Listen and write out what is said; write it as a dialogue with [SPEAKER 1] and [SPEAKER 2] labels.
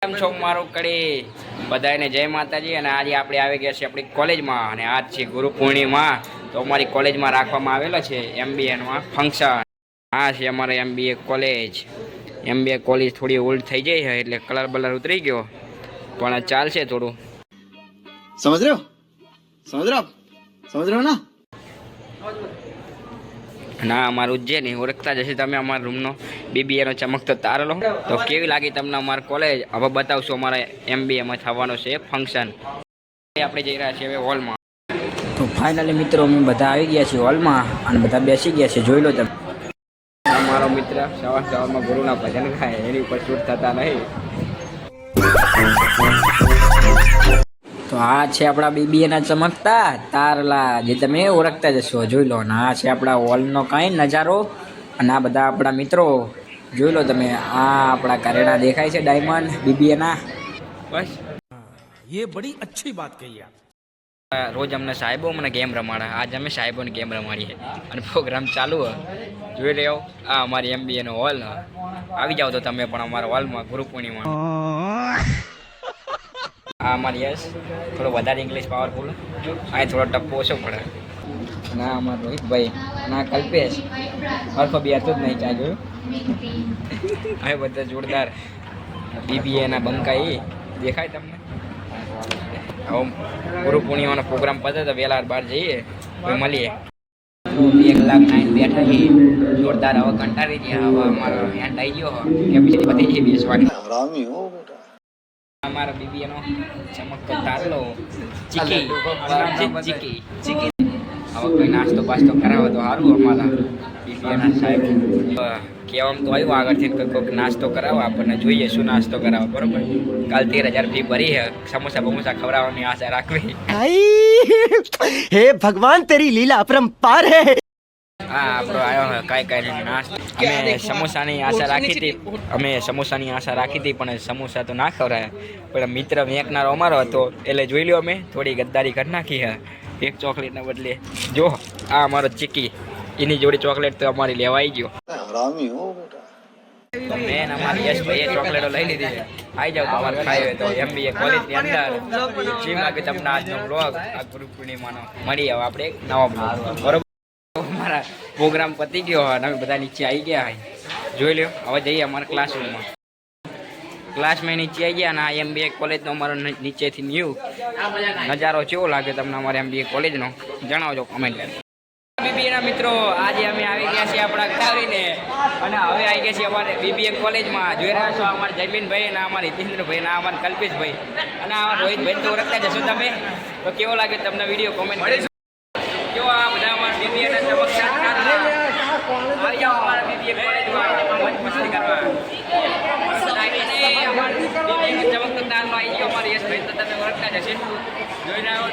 [SPEAKER 1] કેમ છો મારું કડી બધાને જય માતાજી। અને આજે આપણે આવી ગયા છીએ આપણી કોલેજમાં અને આજ છે ગુરુ પૂર્ણિમા। તો અમારી કોલેજમાં રાખવામાં આવેલો છે એમબીએમાં ફંક્શન। આ છે અમારે એમબીએ કોલેજ। એમબીએ કોલેજ થોડી ઓલ્ડ થઈ ગઈ છે એટલે કલર બલર ઉતરી ગયો પણ ચાલશે થોડું।
[SPEAKER 2] समझ रहे हो समझ रहे हो आप समझ रहे हो ना।
[SPEAKER 1] ના અમારું જે નહીં ઓળખતા જશે તમે અમારા રૂમનો બીબીએનો ચમકતો તારલો। તો કેવી લાગી તમને અમારી કોલેજ હવે બતાવશું। અમારા એમબીએમાં થવાનું છે ફંક્શન। આપણે જઈ રહ્યા છીએ હવે હોલમાં। તો ફાઇનલી મિત્રો અમે બધા આવી ગયા છીએ હોલમાં અને બધા બેસી ગયા છે જોઈ લો તમે। અમારો મિત્ર સવાર સવારમાં ગુરુના ભજન ગાય એની ઉપર શૂટ થતા નહીં। તો આ છે આપણા બીબીએના ચમકતા તારલા જે તમે ઓળખતા જશો જોઈ લો। અને આ છે આપણા હોલનો કાંઈ નજારો અને આ બધા આપણા મિત્રો જોઈ લો તમે। આ આપણા ઘરેણા દેખાય છે ડાયમંડ બીબીએના બસ।
[SPEAKER 3] ये बड़ी अच्छी बात कही आप।
[SPEAKER 1] રોજ અમને સાહેબો મને ગેમ રમાડે આજ અમે સાહેબોની ગેમ રમાડીએ અને પ્રોગ્રામ ચાલુ હોય જોઈ રહ્યો। આ અમારી એમબીએનો હોલ આવી જાઓ તો તમે પણ અમારા હોલમાં ગુરુ પૂર્ણિમા। આ અમારી યશ થોડો વધારે ઇંગ્લિશ પાવરફુલ અહીં થોડો ટપ્પો ઓછો પડે। ના અમારા રોહિતભાઈ ના કલ્પેશ અલ્ફા બી હતું જ નહીં ચા જોયું। હવે બધા જોરદાર બીબીએના બંકા એ દેખાય તમને। હવે ગુરુ પૂર્ણિમાનો પ્રોગ્રામ પતે તો વહેલા બહાર જઈએ તો મળીએ। 1 કલાક નાઈન બેઠા છીએ જોરદાર। હવે કંટાળી ગયા હવે અમારો એન્ડ આવી ગયો કેપેસિટી વધી ગઈ બેસવાની। અમારા બીબીએનો ચમકતો તારલો ચીકી ચીકી ચીકી। હવે કોઈ નાસ્તો બાસ્તો કરાવો તો સારું અમારા બીબીએના સાહેબ કહેવામાં તો આવ્યું આગળથી કોઈક નાસ્તો કરાવો આપણને જોઈએ શું નાસ્તો કરાવો બરોબર। કાલ 13,000 ફી ભરી છે સમોસા બમોસા ખવડાવવાની આશા રાખવી।
[SPEAKER 4] हे भगवान तेरी लीला अपरंपार है।
[SPEAKER 1] હા આપણો આવ્યો કાંઈ નાસ્તો અમે સમોસાની આશા રાખી હતી પણ સમોસા તો ના ખવડાયા। પણ મિત્ર વેંકનારો અમારો હતો એટલે જોઈ લ્યો અમે થોડી ગદ્દારી કરી નાખી છે એક ચોકલેટના બદલે। જો આ અમારો ચીકી એની જોડી ચોકલેટ તો અમારી લેવાઈ ગયો। મેન અમારી યશભાઈએ ચોકલેટો લઈ લીધી છે। આવી જાવ તમારે ખાઈ હોય તો એમબીએ કોલેજની અંદર જેમ લાગે તમને આજનો બ્લોગ આ ગુરુ પૂર્ણિમાનો મળી હવે આપણે એક નવા બ્લોગ બરોબર। અમારા પ્રોગ્રામ પતી ગયો અને અમે બધા નીચે આવી ગયા જોઈ લ્યો। હવે જઈએ અમારા ક્લાસમાં નીચે આવી ગયા અને આ એમબીએ કોલેજનો અમારો નીચેથી ન્યૂ નજારો કેવો લાગે તમને અમારા એમબીએ કોલેજનો જણાવજો કમેન્ટ કરી। બીબીએના મિત્રો આજે અમે આવી ગયા છીએ આપણા ગાવીને અને હવે આવી ગયા છીએ અમારે બીબીએ કોલેજમાં। જોઈ રહ્યા છો અમારા જયમીનભાઈ અને અમારા હિતેન્દ્રભાઈ અને અમારા કલ્પેશભાઈ અને અમારા રોહિતભાઈ તો ઓળખતા જશો તમે। તો કેવો લાગે તમને વિડીયો કોમેન્ટ કરી કેવો આ બધા અમારા બીબીએના ચમકતા આવી જાઓ અમારા બીબીએ કોલેજમાં મસ્તી કરવા। અમારા બીબીએનો ચમકતો તારલો આવી ગયો અમારી યશભાઈ તો તમે ઓળખતા જશે જોઈ રહ્યા